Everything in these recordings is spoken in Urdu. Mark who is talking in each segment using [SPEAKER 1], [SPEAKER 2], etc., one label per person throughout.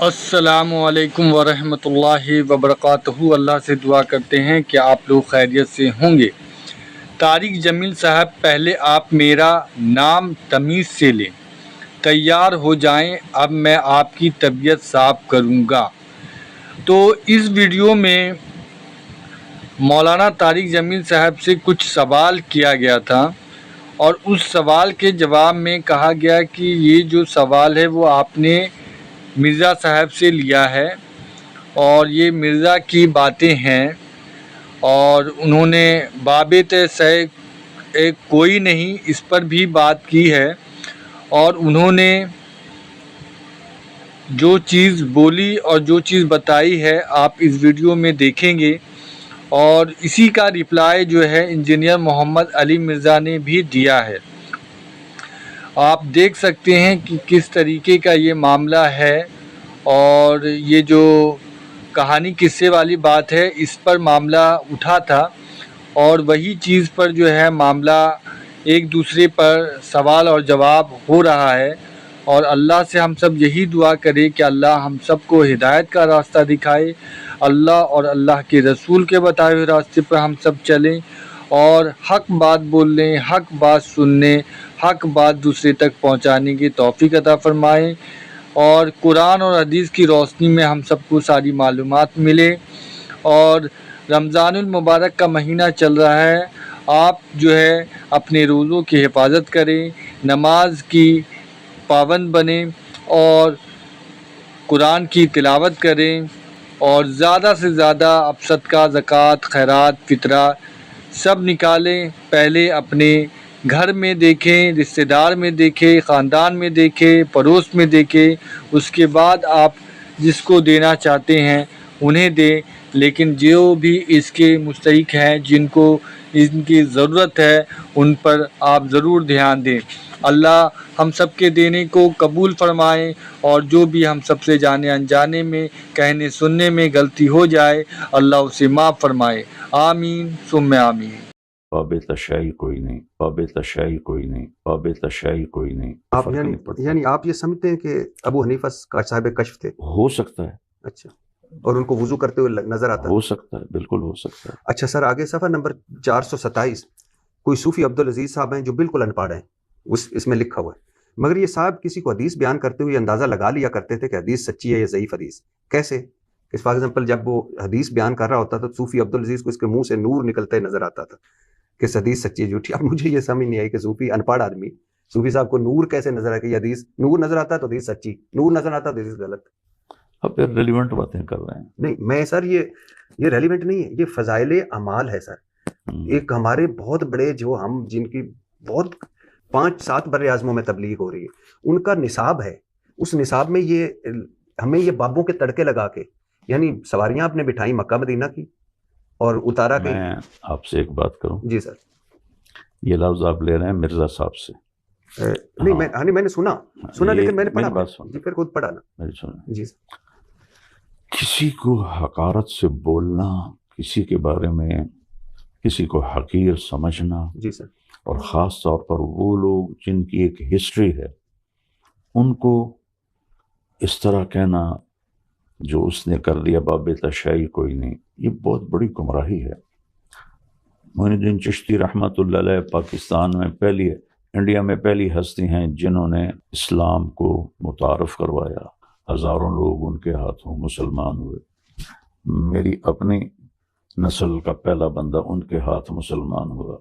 [SPEAKER 1] السلام علیکم ورحمۃ اللہ وبرکاتہ۔ اللہ سے دعا کرتے ہیں کہ آپ لوگ خیریت سے ہوں گے۔ طارق جمیل صاحب، پہلے آپ میرا نام تمیز سے لیں، تیار ہو جائیں، اب میں آپ کی طبیعت صاف کروں گا۔ تو اس ویڈیو میں مولانا طارق جمیل صاحب سے کچھ سوال کیا گیا تھا، اور اس سوال کے جواب میں کہا گیا کہ یہ جو سوال ہے وہ آپ نے مرزا صاحب سے لیا ہے، اور یہ مرزا کی باتیں ہیں، اور انہوں نے باب سہ ایک کوئی نہیں اس پر بھی بات کی ہے، اور انہوں نے جو چیز بولی اور جو چیز بتائی ہے آپ اس ویڈیو میں دیکھیں گے، اور اسی کا رپلائی جو ہے انجینئر محمد علی مرزا نے بھی دیا ہے۔ آپ دیکھ سکتے ہیں کہ کس طریقے کا یہ معاملہ ہے، اور یہ جو کہانی قصے والی بات ہے اس پر معاملہ اٹھا تھا، اور وہی چیز پر جو ہے معاملہ ایک دوسرے پر سوال اور جواب ہو رہا ہے، اور اللہ سے ہم سب یہی دعا کریں کہ اللہ ہم سب کو ہدایت کا راستہ دکھائے، اللہ اور اللہ کے رسول کے بتائے ہوئے راستے پر ہم سب چلیں، اور حق بات بولنے، حق بات سننے، حق بات دوسرے تک پہنچانے کی توفیق عطا فرمائے، اور قرآن اور حدیث کی روشنی میں ہم سب کو ساری معلومات ملے۔ اور رمضان المبارک کا مہینہ چل رہا ہے، آپ جو ہے اپنے روزوں کی حفاظت کریں، نماز کی پابند بنیں، اور قرآن کی تلاوت کریں، اور زیادہ سے زیادہ اب صدقہ، زکوٰۃ، خیرات، فطرہ سب نکالیں۔ پہلے اپنے گھر میں دیکھیں، رشتہ دار میں دیکھیں، خاندان میں دیکھیں، پڑوس میں دیکھیں، اس کے بعد آپ جس کو دینا چاہتے ہیں انہیں دیں، لیکن جو بھی اس کے مستحق ہیں، جن کو ان کی ضرورت ہے، ان پر آپ ضرور دھیان دیں۔ اللہ ہم سب کے دینے کو قبول فرمائیں، اور جو بھی ہم سب سے جانے انجانے میں کہنے سننے میں غلطی ہو جائے اللہ اسے معاف فرمائے۔ آمین ثم آمین۔
[SPEAKER 2] باب تشیع کوئی نہیں، باب تشیع کوئی نہیں، باب تشیع کوئی نہیں۔
[SPEAKER 3] آپ
[SPEAKER 2] فرق نہیں پڑتا۔
[SPEAKER 3] یعنی آپ یہ سمجھتے ہیں کہ ابو حنیفہ صاحب کشف تھے؟
[SPEAKER 2] ہو سکتا ہے،
[SPEAKER 3] اچھا، اور ان کو وضو کرتے ہوئے نظر آتا
[SPEAKER 2] ہو سکتا ہے، بالکل ہو سکتا ہے۔
[SPEAKER 3] اچھا سر، آگے صفحہ نمبر 427، کوئی صوفی عبدالعزیز صاحب ہیں جو بالکل ان پڑھ ہیں، اس میں لکھا ہوا ہے، مگر یہ صاحب کسی کو حدیث بیان کرتے ہوئے اندازہ لگا لیا کرتے تھے کہ حدیث سچی ہے یا ضعیف حدیث۔ کیسے؟ فار ایگزامپل جب وہ حدیث بیان کر رہا ہوتا تھا صوفی عبدالعزیز کو اس کے منہ سے نور نکلتے نظر آتا تھا کہ حدیث سچی ہے جھوٹی۔ اب مجھے یہ سمجھ نہیں آئی کہ صوفی ان پڑھ آدمی، صوفی صاحب کو نور کیسے نظر آئے کہ یہ حدیث نور نظر آتا ہے تو حدیث سچی، نور نظر آتا ہے تو حدیث غلط۔
[SPEAKER 2] اب پھر ریلیونٹ باتیں کر رہے ہیں۔
[SPEAKER 3] نہیں میں سر یہ ریلیونٹ نہیں ہے، یہ فضائل اعمال ہے سر۔ ایک ہمارے بہت بڑے جو ہم جن کی بہت 5-7 بر اعظموں میں تبلیغ ہو رہی ہے، ان کا نصاب ہے، اس نصاب میں یہ ہمیں یہ بابوں کے تڑکے لگا کے، یعنی سواریاں آپ نے بٹھائی مکہ مدینہ کی اور اتارا کہ
[SPEAKER 2] میں آپ سے ایک بات کروں،
[SPEAKER 3] جی سر،
[SPEAKER 2] یہ لفظ آپ لے رہے ہیں مرزا صاحب سے۔
[SPEAKER 3] نہیں میں نے سنا لیکن میں نے پڑھا،
[SPEAKER 2] بات سن،
[SPEAKER 3] جی پھر خود پڑھا نا،
[SPEAKER 2] میری سنیں۔
[SPEAKER 3] جی سر۔
[SPEAKER 2] کسی کو حقارت سے بولنا، کسی کے بارے میں کسی کو حقیر سمجھنا،
[SPEAKER 3] جی سر،
[SPEAKER 2] اور خاص طور پر وہ لوگ جن کی ایک ہسٹری ہے ان کو اس طرح کہنا جو اس نے کر دیا باب تشیع کوئی نہیں، یہ بہت بڑی گمراہی ہے۔ معین الدین چشتی رحمۃ اللہ علیہ پاکستان میں انڈیا میں پہلی ہستی ہیں جنہوں نے اسلام کو متعارف کروایا، ہزاروں لوگ ان کے ہاتھوں مسلمان ہوئے۔ میری اپنی نسل کا پہلا بندہ ان کے ہاتھ مسلمان ہوا،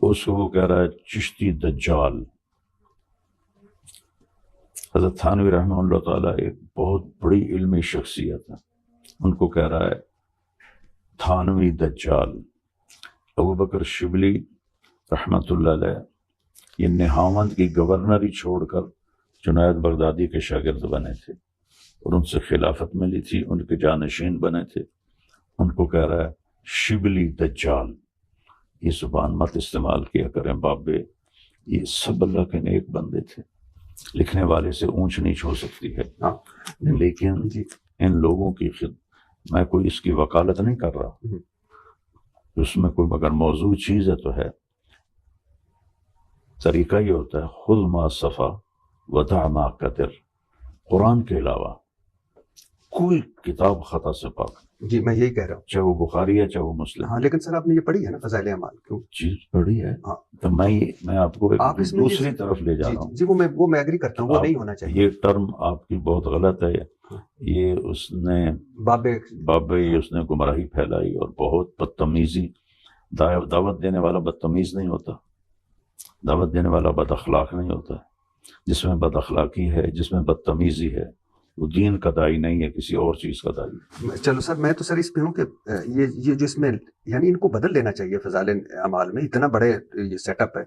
[SPEAKER 2] اس کو وہ کہہ رہا ہے چشتی دجال۔ حضرت تھانوی رحمہ اللہ تعالیٰ ایک بہت بڑی علمی شخصیت ہے، ان کو کہہ رہا ہے تھانوی دجال۔ ابو بکر شبلی رحمۃ اللہ علیہ یہ نہاوند کی گورنری چھوڑ کر جنید بغدادی کے شاگرد بنے تھے اور ان سے خلافت ملی تھی، ان کے جانشین بنے تھے، ان کو کہہ رہا ہے شبلی دجال۔ یہ زبان مت استعمال کیا کریں بابے، یہ سب اللہ کے نیک بندے تھے، لکھنے والے سے اونچ نیچ ہو سکتی ہے، لیکن ان لوگوں کی میں کوئی اس کی وکالت نہیں کر رہا، اس میں کوئی مگر موضوع چیز ہے تو ہے۔ طریقہ یہ ہوتا ہے خذ ما صفا ودع ما قدر، قرآن کے علاوہ کوئی کتاب خطا سے پاک نہیں،
[SPEAKER 3] جی میں یہی کہہ رہا ہوں.
[SPEAKER 2] چاہے وہ بخاری ہے چاہے وہ مسلم.
[SPEAKER 3] ہاں لیکن سر آپ نے یہ پڑھی ہے نا فضائل اعمال؟ کیوں
[SPEAKER 2] چیز پڑھی ہے.
[SPEAKER 3] ہاں.
[SPEAKER 2] تو میں آپ کو ایک
[SPEAKER 3] آپ اس میں
[SPEAKER 2] دوسری طرف لے جا رہا ہوں.
[SPEAKER 3] جی وہ میں ایگری کرتا ہوں، وہ نہیں ہونا چاہیے.
[SPEAKER 2] یہ ٹرم آپ کی بہت غلط ہے. یہ اس نے بابے اس نے گمراہی پھیلائی اور بہت بدتمیزی. دعوت دینے والا بدتمیز نہیں ہوتا، دعوت دینے والا بد اخلاق نہیں ہوتا. جس میں بد اخلاقی ہے، جس میں بدتمیزی ہے، وہ دین کا داعی نہیں ہے، کسی اور چیز کا داعی.
[SPEAKER 3] چلو سر میں تو سر اس پہ ہوں کہ یہ جو اس میں یعنی ان کو بدل لینا چاہیے فضائل اعمال میں، اتنا بڑے یہ سیٹ اپ ہے.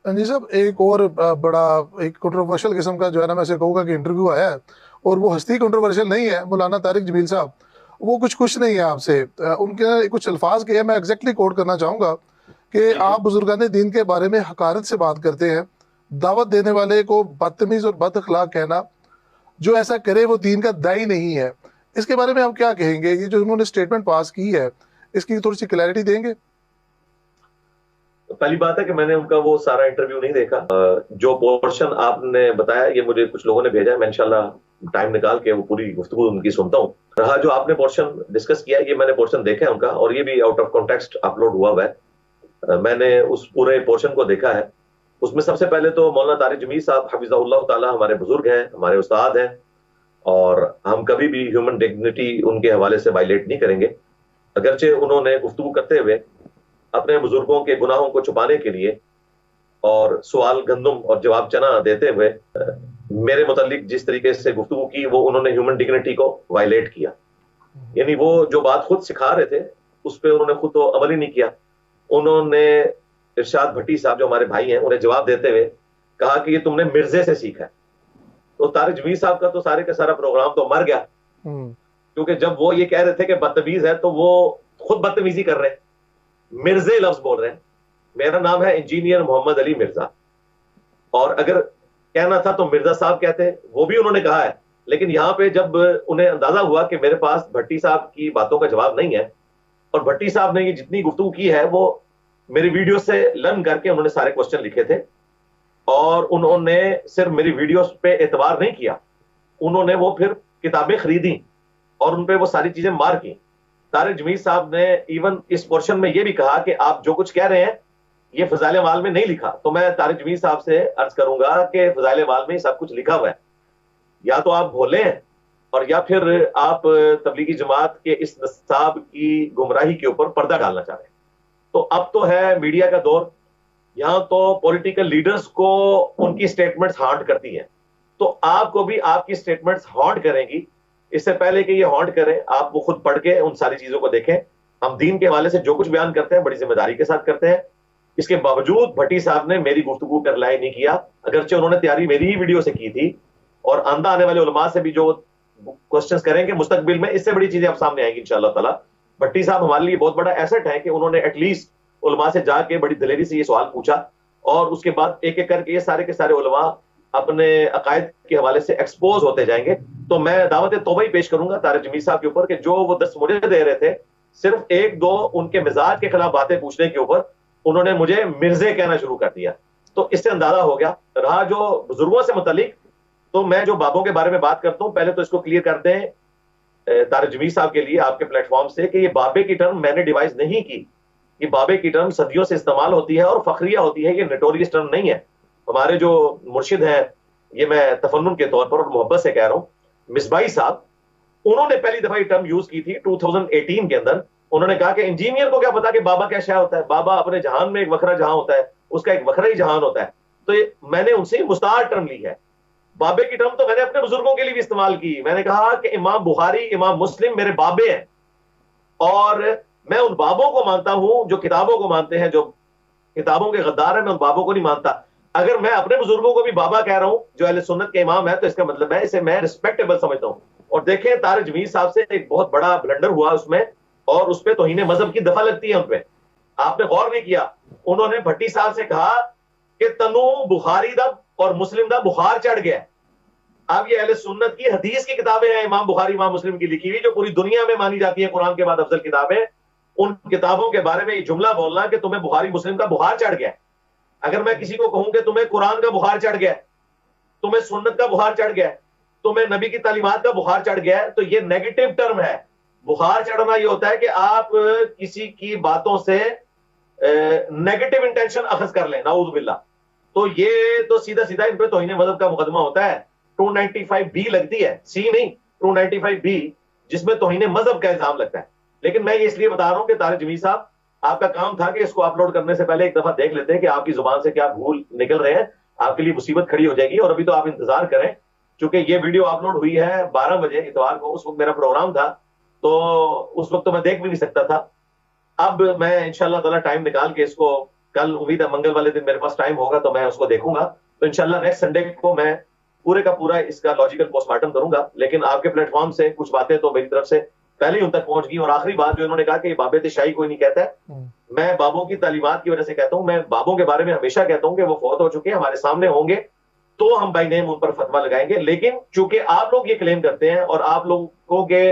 [SPEAKER 4] جی صاحب ایک اور بڑا ایک کنٹروورشل قسم کا جو ہے نا میں سے کہوں گا کہ انٹرویو آیا ہے، اور وہ ہستی کنٹروورشل نہیں ہے. مولانا طارق جمیل صاحب وہ کچھ نہیں ہے آپ سے، ان کے کچھ الفاظ کے میں ایگزیکٹلی کوٹ کرنا چاہوں گا کہ آپ بزرگان دین کے بارے میں حقارت سے بات کرتے ہیں. دعوت دینے والے کو بدتمیز اور بد اخلاق کہنا، جو ایسا کرے وہ دین کا داعی نہیں ہے. اس کے بارے میں آپ کیا کہیں گے؟ یہ جو انہوں نے اسٹیٹمنٹ پاس کی ہے اس کی تھوڑی سی کلیئرٹی دیں گے؟
[SPEAKER 5] پہلی بات ہے کہ میں نے ان کا وہ سارا انٹرویو نہیں دیکھا. جو پورشن آپ نے بتایا یہ مجھے کچھ لوگوں نے بھیجا ہے، میں انشاءاللہ ٹائم نکال کے وہ پوری گفتگو ان کی سنتا ہوں. رہا جو آپ نے پورشن ڈسکس کیا ہے، یہ میں نے پورشن دیکھا ہے ان کا، اور یہ بھی آؤٹ آف کانٹیکسٹ اپلوڈ ہوا ہے. میں نے اس پورے پورشن کو دیکھا ہے. اس میں سب سے پہلے تو مولانا طارق جمیل صاحب حفظہ اللہ تعالی ہمارے بزرگ ہیں، ہمارے استاد ہیں، اور ہم کبھی بھی ہیومن ڈگنیٹی ان کے حوالے سے وائلیٹ نہیں کریں گے. اگرچہ انہوں نے گفتگو کرتے ہوئے اپنے بزرگوں کے گناہوں کو چھپانے کے لیے اور سوال گندم اور جواب چنا دیتے ہوئے میرے متعلق جس طریقے سے گفتگو کی، وہ انہوں نے ہیومن ڈگنیٹی کو وائلیٹ کیا. یعنی وہ جو بات خود سکھا رہے تھے اس پہ انہوں نے خود تو عمل ہی نہیں کیا. انہوں نے ارشاد بھٹی صاحب جو ہمارے بھائی ہیں انہیں جواب دیتے ہوئے کہا کہ یہ تم نے مرزے سے سیکھا ہے. تو طارق جمیل صاحب کا تو سارے کا سارا پروگرام تو مر گیا، کیونکہ جب وہ یہ کہہ رہے تھے کہ بدتمیز ہے تو وہ خود بدتمیزی کر رہے ہیں، مرزے لفظ بول رہے ہیں. میرا نام ہے انجینئر محمد علی مرزا، اور اگر کہنا تھا تو مرزا صاحب کہتے، وہ بھی انہوں نے کہا ہے. لیکن یہاں پہ جب انہیں اندازہ ہوا کہ میرے پاس بھٹی صاحب کی باتوں کا جواب نہیں ہے، اور بھٹی صاحب نے یہ جتنی گفتگو کی ہے وہ میری ویڈیو سے لرن کر کے انہوں نے سارے کوسچن لکھے تھے، اور انہوں نے صرف میری ویڈیوز پہ اعتبار نہیں کیا، انہوں نے وہ پھر کتابیں خریدی اور ان پہ وہ ساری چیزیں مار کی. طارق جمیل صاحب نے ایون اس پورشن میں یہ بھی کہا کہ آپ جو کچھ کہہ رہے ہیں یہ فضائل اعمال میں نہیں لکھا. تو میں طارق جمیل صاحب سے عرض کروں گا کہ فضائل اعمال میں سب کچھ لکھا ہوا ہے، یا تو آپ بھولے ہیں اور یا پھر آپ تبلیغی جماعت کے اس نصاب کی گمراہی کے اوپر پردہ ڈالنا چاہ رہے ہیں. تو اب تو ہے میڈیا کا دور، یہاں تو پولیٹیکل لیڈرز کو ان کی سٹیٹمنٹس ہانٹ کرتی ہیں، تو آپ کو بھی آپ کی سٹیٹمنٹس ہانٹ کریں گی. اس سے پہلے کہ یہ ہانٹ کریں آپ وہ خود پڑھ کے ان ساری چیزوں کو دیکھیں. ہم دین کے حوالے سے جو کچھ بیان کرتے ہیں بڑی ذمہ داری کے ساتھ کرتے ہیں. اس کے باوجود بھٹی صاحب نے میری گفتگو کا رلائے نہیں کیا، اگرچہ انہوں نے تیاری میری ہی ویڈیو سے کی تھی، اور آندہ آنے والے علماء سے بھی جو کوسچنز کریں گے مستقبل میں اس سے بڑی چیزیں اب سامنے آئیں گی انشاءاللہ تعالی. بھٹی صاحب ہمارے لیے بہت بڑا ایسٹ ہے کہ انہوں نے ایٹ لیسٹ علماء سے جا کے بڑی دلیری سے یہ سوال پوچھا، اور اس کے بعد ایک ایک کر کے یہ سارے کے سارے علماء اپنے عقائد کے حوالے سے ایکسپوز ہوتے جائیں گے. تو میں دعوت توبہ ہی پیش کروں گا طارق جمیل صاحب کے اوپر کہ جو وہ درس مجھے دے رہے تھے صرف ایک دو ان کے مزاج کے خلاف باتیں پوچھنے کے اوپر انہوں نے مجھے مرزے کہنا شروع کر دیا. تو اس سے اندازہ ہو گیا. رہا جو بزرگوں سے متعلق، تو میں جو بابوں کے بارے میں بات کرتا ہوں پہلے تو اس کو کلیئر کر دیں طارق جمیل صاحب کے لیے آپ کے پلیٹ فارم سے کہ یہ بابے کی ٹرم میں نے ڈیوائز نہیں کی. یہ بابے کی ٹرم صدیوں سے استعمال ہوتی ہے اور فخریہ ہوتی ہے، یہ نیٹوریس ٹرم نہیں ہے. ہمارے جو مرشد ہیں، یہ میں تفنن کے طور پر اور محبت سے کہہ رہا ہوں، مصباحی صاحب، انہوں نے پہلی دفعہ یہ ٹرم یوز کی تھی 2018 کے اندر. انہوں نے کہا کہ انجینئر کو کیا پتا کہ بابا کیا شے ہوتا ہے، بابا اپنے جہان میں ایک وکھرا جہاں ہوتا ہے، اس کا ایک وکھرا ہی جہان ہوتا ہے. تو میں نے ان سے مستعار ٹرم لی ہے. بابے کی ٹرم تو میں نے اپنے بزرگوں کے لیے بھی استعمال کی. میں نے کہا کہ امام بخاری، امام مسلم میرے بابے ہیں، اور میں ان بابوں کو مانتا ہوں جو کتابوں کو مانتے ہیں، جو کتابوں کے غدار ہیں. میں ان بابوں کو نہیں مانتا. اگر میں اپنے بزرگوں کو بھی بابا کہہ رہا ہوں جو اہل سنت کے امام ہے، تو اس کا مطلب ہے اسے میں ریسپیکٹیبل سمجھتا ہوں. اور دیکھیں طارق جمیل صاحب سے ایک بہت بڑا بلنڈر ہوا اس میں، اور اس پہ توہین مذہب کی دفعہ لگتی ہے ان پہ. آپ نے غور نہیں کیا، انہوں نے بھٹی صاحب سے کہا کہ تنو بخاری دا اور مسلم دا بخار چڑھ گیا. اب یہ اہل سنت کی حدیث کی کتابیں ہیں، امام بخاری امام مسلم کی لکھی ہوئی، جو پوری دنیا میں مانی جاتی ہیں قرآن کے بعد افضل کتابیں. ان کتابوں کے بارے میں یہ جملہ بولنا کہ تمہیں بخاری مسلم کا بخار چڑھ گیا. اگر میں کسی کو کہوں کہ تمہیں قرآن کا بخار چڑھ گیا، تمہیں سنت کا بخار چڑھ گیا، تمہیں نبی کی تعلیمات کا بخار چڑھ گیا ہے، تو یہ نیگیٹو ٹرم ہے. بخار چڑھنا یہ ہوتا ہے کہ آپ کسی کی باتوں سے نیگیٹو انٹینشن اخذ کر لیں، نعوذ باللہ. تو یہ تو سیدھا سیدھا ان پہ توہین مذہب کا مقدمہ ہوتا ہے. 295B لگتی ہے، سی نہیں 295B، جس میں توہین مذہب کا الزام لگتا ہے. لیکن میں یہ اس لیے بتا رہا ہوں کہ طارق جمیل صاحب، آپ کا کام تھا کہ اس کو اپلوڈ کرنے سے پہلے ایک دفعہ دیکھ لیتے ہیں کہ آپ کی زبان سے کیا بھول نکل رہے ہیں. آپ کے لیے مصیبت کھڑی ہو جائے گی. اور ابھی تو آپ انتظار کریں، چونکہ یہ ویڈیو اپلوڈ ہوئی ہے 12 بجے اتوار کو، اس وقت میرا پروگرام تھا، تو اس وقت تو میں دیکھ بھی نہیں سکتا تھا. اب میں انشاءاللہ تعالی ٹائم نکال کے اس کو، کل امید ہے منگل والے دن میرے پاس ٹائم ہوگا تو میں اس کو دیکھوں گا. تو انشاءاللہ نیکسٹ سنڈے کو میں پورے کا پورا اس کا لاجیکل پوسٹ مارٹم کروں گا. لیکن آپ کے پلیٹ فارم سے کچھ باتیں تو میری طرف سے پہلے ہی ان تک پہنچ گئی. اور آخری بات جو انہوں نے کہا کہ باب شاہی کوئی نہیں کہتا ہے، میں بابوں کی تعلیمات کی وجہ سے کہتا ہوں. میں بابوں کے بارے میں ہمیشہ کہتا ہوں کہ وہ فوت ہو چکے ہیں، ہمارے سامنے ہوں گے تو ہم بائی نیم ان پر فتویٰ لگائیں گے. لیکن چونکہ آپ لوگ یہ کلیم کرتے ہیں اور آپ لوگوں کے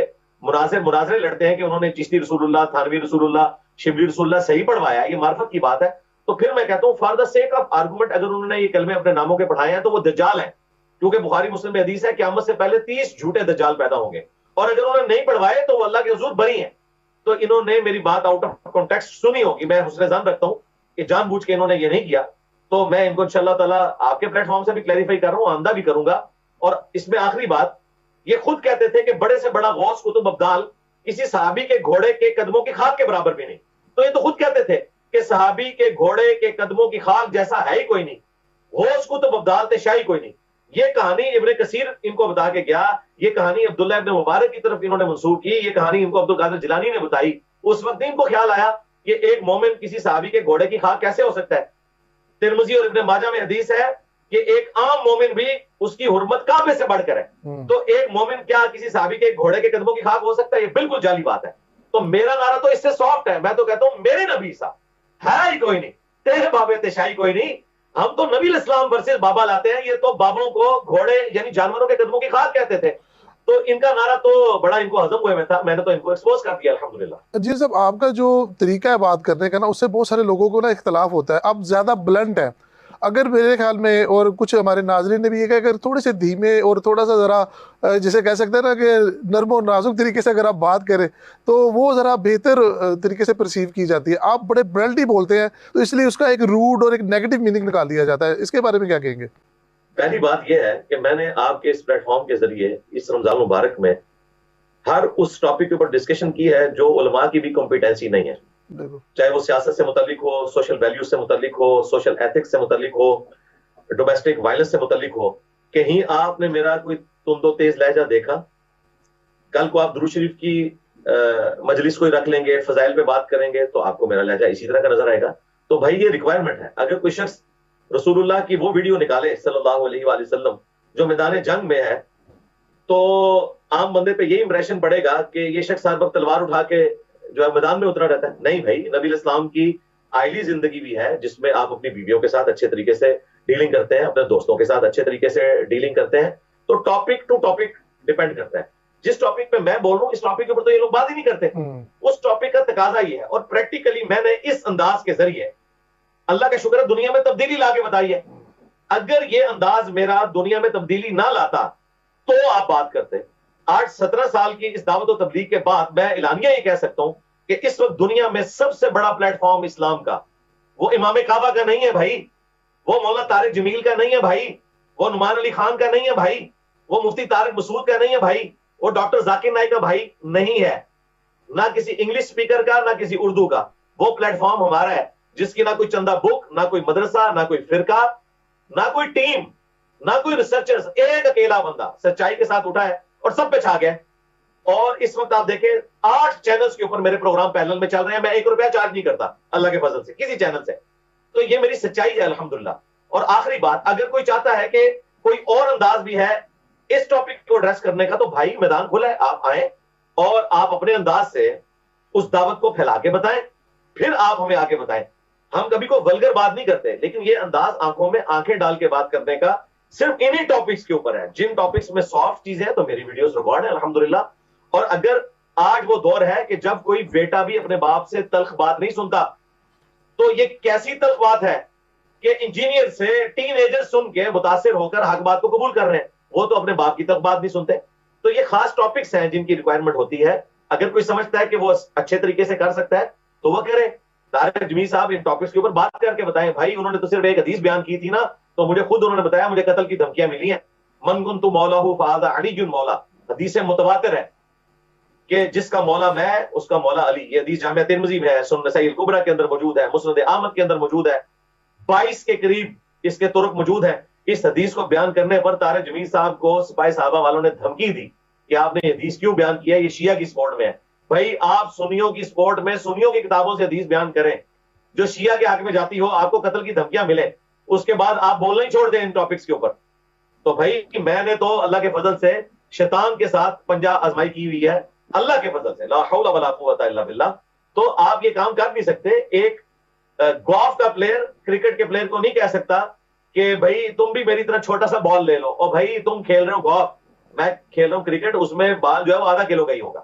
[SPEAKER 5] مناظرے لڑتے ہیں کہ انہوں نے چشتی رسول اللہ، تھانوی رسول اللہ، شبلی رسول اللہ صحیح پڑھوایا، یہ معرفت کی بات ہے. تو پھر میں کہتا ہوں for the sake of argument, اگر انہوں نے یہ کلمے اپنے ناموں کے پڑھائے ہیں تو وہ دجال ہیں. کیونکہ بخاری مسلم میں حدیث ہے قیامت سے پہلے 30 جھوٹے دجال پیدا ہوں گے، اور اگر انہوں نے نہیں پڑھوائے تو وہ اللہ کے حضور بری ہیں. تو انہوں نے میری بات آؤٹ آف کانٹیکسٹ سنی ہوگی. میں حسن ظن رکھتا ہوں کہ جان بوجھ کے انہوں نے یہ نہیں کیا. تو میں ان کو انشاءاللہ تعالیٰ آپ کے پلیٹ فارم سے بھی کلیریفائی کر رہا ہوں، آئندہ بھی کروں گا. اور اس میں آخری بات، یہ خود کہتے تھے کہ بڑے سے بڑا غوث قطب ابدال کسی صحابی کے گھوڑے کے قدموں کی خاک کے برابر بھی نہیں. تو یہ تو خود کہتے تھے کہ صحابی کے گھوڑے کے قدموں کی خاک جیسا ہے ہی کوئی نہیں، غوث قطب ابدال تے شاہی کوئی نہیں. یہ کہانی ابن کثیر ان کو بتا کے گیا، یہ کہانی عبداللہ ابن مبارک کی طرف انہوں نے منسوخ کی، یہ کہانی ان کو عبد القادر جیلانی نے بتائی. اس وقت ان کو خیال آیا کہ ایک مومن کسی صحابی کے گھوڑے کی خاک کیسے ہو سکتا ہے. ترمذی اور ابن ماجہ میں حدیث ہے کہ ایک عام مومن بھی اس کی حرمت کعبے سے بڑھ کر ہے. تو ایک مومن کیا کسی صحابی کے گھوڑے کے قدموں کی خاک ہو سکتا ہے؟ یہ بالکل جعلی بات ہے. تو میرا نعرہ تو اس سے سافٹ ہے. میں تو کہتا ہوں میرے نبی صاحب ہے ہی کوئی نہیں، تیرے بابے تشائی کوئی نہیں. ہم تو نبی الاسلام ورسز بابا لاتے ہیں، یہ تو بابوں کو گھوڑے یعنی جانوروں کے قدموں کی خاک کہتے تھے. تو ان کا نعرہ تو بڑا ان کو ہضم ہوئے میں تھا، میں نے تو ان کو ایکسپوز کر دیا الحمدللہ.
[SPEAKER 4] جی صاحب، آپ کا جو طریقہ ہے بات کرنے کا نا، اس سے بہت سارے لوگوں کو نا اختلاف ہوتا ہے. آپ زیادہ بلنٹ ہیں. اگر میرے خیال میں، اور کچھ ہمارے ناظرین نے بھی یہ کہا کہ اگر تھوڑے سے دھیمے اور تھوڑا سا ذرا جسے کہہ سکتے ہیں نا کہ نرم و نازک طریقے سے اگر آپ بات کریں تو وہ ذرا بہتر طریقے سے پرسیو کی جاتی ہے. آپ بڑے بلنٹلی بولتے ہیں تو اس لیے اس کا ایک روڈ اور ایک نیگیٹو میننگ نکال دیا جاتا ہے. اس کے بارے میں کیا کہیں گے؟
[SPEAKER 5] پہلی بات یہ ہے کہ میں نے آپ کے اس پلیٹ فارم کے ذریعے اس رمضان مبارک میں ہر اس ٹاپک کے اوپر ڈسکشن کی ہے جو علماء کی بھی کمپیٹنسی نہیں ہے، چاہے وہ سیاست سے متعلق ہو، سوشل ویلیوز سے متعلق ہو، سوشل ایتھکس سے متعلق ہو، ڈومیسٹک وائلنس سے متعلق ہو. کہیں آپ نے میرا کوئی تند و تیز لہجہ دیکھا؟ کل کو آپ درود شریف کی مجلس کوئی رکھ لیں گے، فضائل پہ بات کریں گے تو آپ کو میرا لہجہ اسی طرح کا نظر آئے گا. تو بھائی یہ ریکوائرمنٹ ہے. اگر کوئی شخص رسول اللہ کی وہ ویڈیو نکالے صلی اللہ علیہ وآلہ وسلم جو میدان جنگ میں ہے، تو عام بندے پہ یہی امپریشن پڑے گا کہ یہ شخص ہر وقت تلوار اٹھا کے جو ہے میدان میں اترا رہتا ہے. نہیں بھائی، نبی الاسلام کی آئلی زندگی بھی ہے جس میں آپ اپنی بیویوں کے ساتھ اچھے طریقے سے ڈیلنگ کرتے ہیں، اپنے دوستوں کے ساتھ اچھے طریقے سے ڈیلنگ کرتے ہیں. تو ٹاپک ٹو ٹاپک ڈیپینڈ کرتا ہے. جس ٹاپک پہ میں بول رہا ہوں اس ٹاپک کے اوپر تو یہ لوگ بات ہی نہیں کرتے. اس ٹاپک کا تقاضا یہ ہے. اور پریکٹیکلی میں نے اس انداز کے ذریعے اللہ کا شکر ہے دنیا میں تبدیلی لا کے بتائی ہے. اگر یہ انداز میرا دنیا میں تبدیلی نہ لاتا تو آپ بات کرتے. آج 17 سال کی اس دعوت و تبلیغ کے بعد میں اعلانیہ یہ کہہ سکتا ہوں کہ اس وقت دنیا میں سب سے بڑا پلیٹ فارم اسلام کا وہ امام کعبہ کا نہیں ہے بھائی، وہ مولانا طارق جمیل کا نہیں ہے بھائی، وہ نعمان علی خان کا نہیں ہے بھائی، وہ مفتی طارق مسعود کا نہیں ہے بھائی، وہ ڈاکٹر ذاکر نائک کا بھائی نہیں ہے، نہ کسی انگلش اسپیکر کا، نہ کسی اردو کا. وہ پلیٹ فارم ہمارا ہے جس کی نہ کوئی چندہ بک، نہ کوئی مدرسہ، نہ کوئی فرقہ، نہ کوئی ٹیم، نہ کوئی ریسرچرز. ایک اکیلا بندہ سچائی کے ساتھ اٹھا ہے اور سب پہ چھا گیا. اور اس وقت آپ دیکھیں 8 چینلز کے اوپر میرے پروگرام پینل میں چل رہے ہیں. میں 1 روپیہ چارج نہیں کرتا اللہ کے فضل سے کسی چینل سے. تو یہ میری سچائی ہے الحمدللہ. اور آخری بات، اگر کوئی چاہتا ہے کہ کوئی اور انداز بھی ہے اس ٹاپک کو ایڈریس کرنے کا تو بھائی میدان کھلا ہے، آپ آئیں اور آپ اپنے انداز سے اس دعوت کو پھیلا کے بتائیں، پھر آپ ہمیں آ کے بتائیں. ہم کبھی کوئی ولگر بات نہیں کرتے، لیکن یہ انداز آنکھوں میں آنکھیں ڈال کے بات کرنے کا صرف انہی ٹاپکس کے اوپر ہے. جن ٹاپکس میں سافٹ چیزیں ہیں تو میری ویڈیوز ریکارڈ ہے الحمدللہ. اور اگر آج وہ دور ہے کہ جب کوئی بیٹا بھی اپنے باپ سے تلخ بات نہیں سنتا، تو یہ کیسی تلخ بات ہے کہ انجینئر سے ٹین ایجر سن کے متاثر ہو کر حق بات کو قبول کر رہے ہیں. وہ تو اپنے باپ کی طرف بات نہیں سنتے. تو یہ خاص ٹاپکس ہیں جن کی ریکوائرمنٹ ہوتی ہے. اگر کوئی سمجھتا ہے کہ وہ اچھے طریقے سے کر سکتا ہے تو وہ کرے. طارق جمیل صاحب ان ٹاپکس کے اوپر بات کر کے بتائیں. بھائی انہوں نے تو صرف ایک حدیث بیان کی تھی نا, تو مجھے خود انہوں نے بتایا مجھے قتل کی دھمکیاں ملی ہیں. من کنت مولاہ فہذا علی مولا, حدیث متواتر ہے کہ جس کا مولا میں اس کا مولا علی. یہ حدیث جامعہ ترمذی میں ہے, سنن نسائی الکبریٰ کے اندر موجود ہے, مسند احمد کے اندر موجود ہے, 22 کے قریب اس کے طرق موجود ہیں. اس حدیث کو بیان کرنے پر طارق جمیل صاحب کو سپاہی صحابہ والوں نے دھمکی دی کہ آپ نے یہ حدیث کیوں بیان کیا, یہ شیعہ کی سپورٹ میں ہے. بھائی آپ سنیوں کی سپورٹ میں سنیوں کی کتابوں سے حدیث بیان کریں جو شیعہ کے حق میں جاتی ہو, آپ کو قتل کی دھمکیاں ملیں, اس کے بعد آپ بولنا ہی چھوڑ دیں ان ٹاپکس کے اوپر. تو بھائی میں نے تو اللہ کے فضل سے شیطان کے ساتھ پنجہ آزمائی کی ہوئی ہے, اللہ کے فضل سے, لا حول ولا قوت الا باللہ. تو آپ یہ کام کر نہیں سکتے. ایک گولف کا پلیئر کرکٹ کے پلیئر کو نہیں کہہ سکتا کہ بھائی تم بھی میری طرح چھوٹا سا بال لے لو, اور بھائی تم کھیل رہے ہو گولف, میں کھیل رہا ہوں کرکٹ, اس میں بال جو ہے وہ ½ کلو کا ہی ہوگا.